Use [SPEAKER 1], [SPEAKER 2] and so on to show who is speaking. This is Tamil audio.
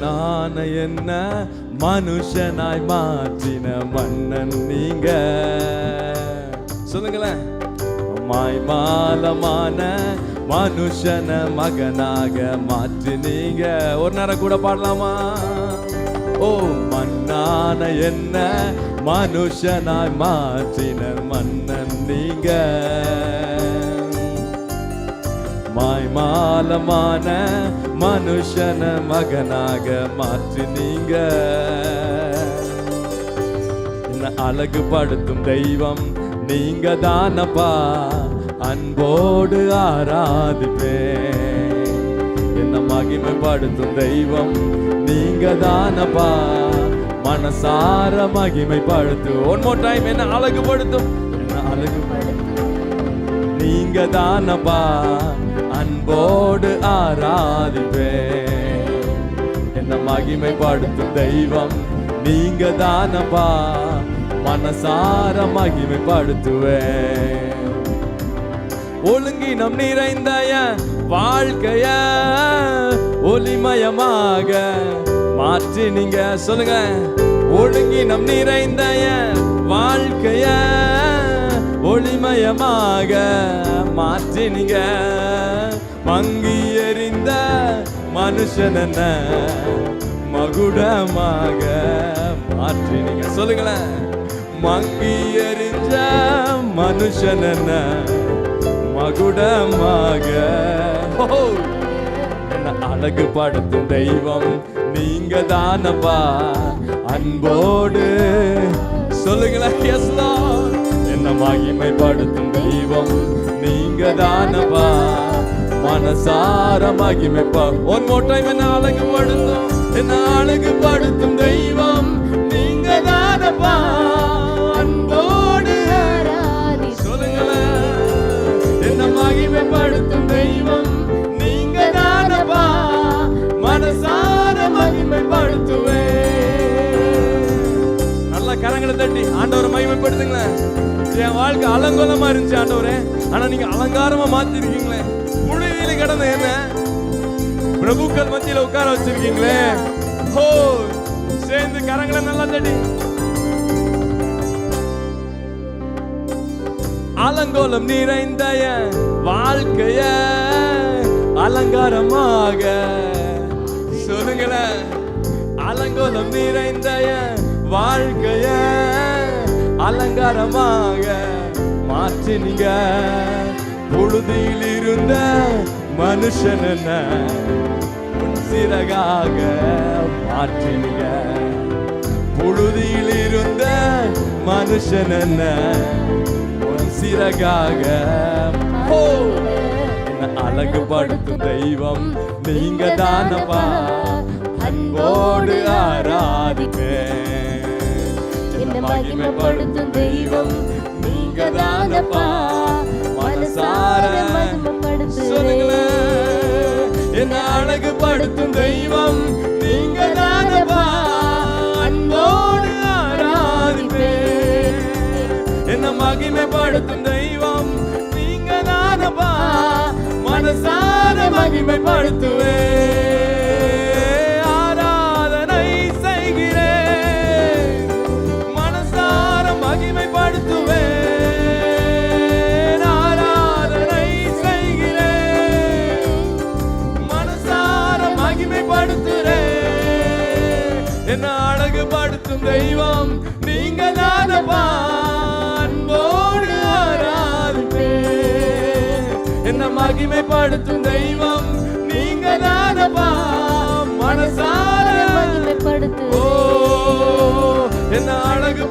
[SPEAKER 1] மண்ணான என்ன மனுஷனாய் மாற்றின மன்னன் நீங்க. சொல்லுங்களேன். மாய்மாலமான மனுஷன மகனாக மாற்றினீங்க. ஒரு நேரம் கூட பாடலாமா? ஓ, மண்ணான என்ன மனுஷனாய் மாற்றின மன்னன் நீங்க. மாய்மாலமான மனுஷன மகனாக மாற்றினீங்க. என்ன அழகுபடுத்தும் தெய்வம் நீங்க தானப்பா, அன்போடு ஆராதிப்பேன். என்ன மகிமைப்படுத்தும் தெய்வம் நீங்க தானப்பா, மனசார மகிமைப்படுத்து. One more time. என்ன அழகுபடுத்தும், என்ன அழகுபடுத்தும் நீங்க தானப்பா, அன்போடு ஆராதிப்பேன். என்ன மகிமைப்படுத்தும் தெய்வம் நீங்க தானப்பா, மனசார மகிமைப்படுத்துவேன். ஒழுங்கினம் நிறைந்த வாழ்க்கைய ஒளிமயமாக மாற்றினீங்க. சொல்லுங்க. ஒழுங்கினம் நிறைந்த வாழ்க்கைய ஒளிமயமாக மாற்றினீங்க. மங்கி எறிந்த மனுஷன மகுடமாக மாற்றினீங்க. சொல்லுங்களேன். மங்கி எறிஞ்ச மனுஷன மகுடமாக. என்ன அழகுபடுத்தும் தெய்வம் நீங்க தானப்பா, அன்போடு. சொல்லுங்களேன். Yes Lord. என்ன மகிமைப்படுத்தும் தெய்வம் நீங்க தானப்பா, மனசார மகிமைப்பா. One more time. என்ன அழகுபடுத்தும், என்ன அழகுபடுத்தும் தெய்வம் நீங்க தானப்பா, அன்போடு. சொல்லுங்களேன். என்ன மகிமைப்படுத்தும் தெய்வம் நீங்க தானப்பா, மனசார மகிமைப்படுத்துவேன். நல்லா கரங்களை தட்டி ஆண்டவரை மகிமைப்படுத்துங்களேன். என் வாழ்க்கை அலங்கோலமா இருந்துச்சு ஆண்டவரே, ஆனா நீங்க அலங்காரமா மாத்திருக்கீங்களே. புழுதியில கிடந்த என்ன பிரபுக்கள் மத்தியில உட்கார வச்சிருக்கீங்களே. ஓ, சேர்ந்து கரங்களை நல்லா தட்டி. அலங்கோலம் நிறைந்த வாழ்க்கைய அலங்காரமாக. சொல்லுங்களேன். அலங்கோலம் நிறைந்த வாழ்க்கைய அலங்காரமாக மாற்றினீங்க. புழுதியில் இருந்த மனுஷன சிறகாக மாற்றினீங்க. புழுதியில் இருந்த மனுஷன சிறகாக. என்ன அழகுபடுத்தும் தெய்வம் நீங்க தானப்பா, அன்போடு ஆராதிப்பேன். என்ன மகிமைப்படுத்தும் தெய்வம் நீங்க தானப்பா, மனசார. சொல்லுங்களேன். என்ன அழகுபடுத்தும் தெய்வம் நீங்க தானப்பா, அன்போடு ஆராதிப்பேன். என்ன மகிமைப்படுத்தும் தெய்வம் நீங்க தானப்பா, மனசார மகிமைப்படுத்துவேன். ஆராதனை செய்கிறேன், மனசார மகிமைப்படுத்துவேன். ஆராதனை செய்கிறேன், மனசார மகிமைப்படுத்துறேன். என்ன அழகுபடுத்தும் தெய்வம் நீங்க தானப்பா, அன்போடு ஆராதிப்பேன். என்ன மகிமைப்படுத்தும் தெய்வம் நீங்க தானப்பா, மனசார மகிமைப்படுத்து. ஓ, என்ன அழகு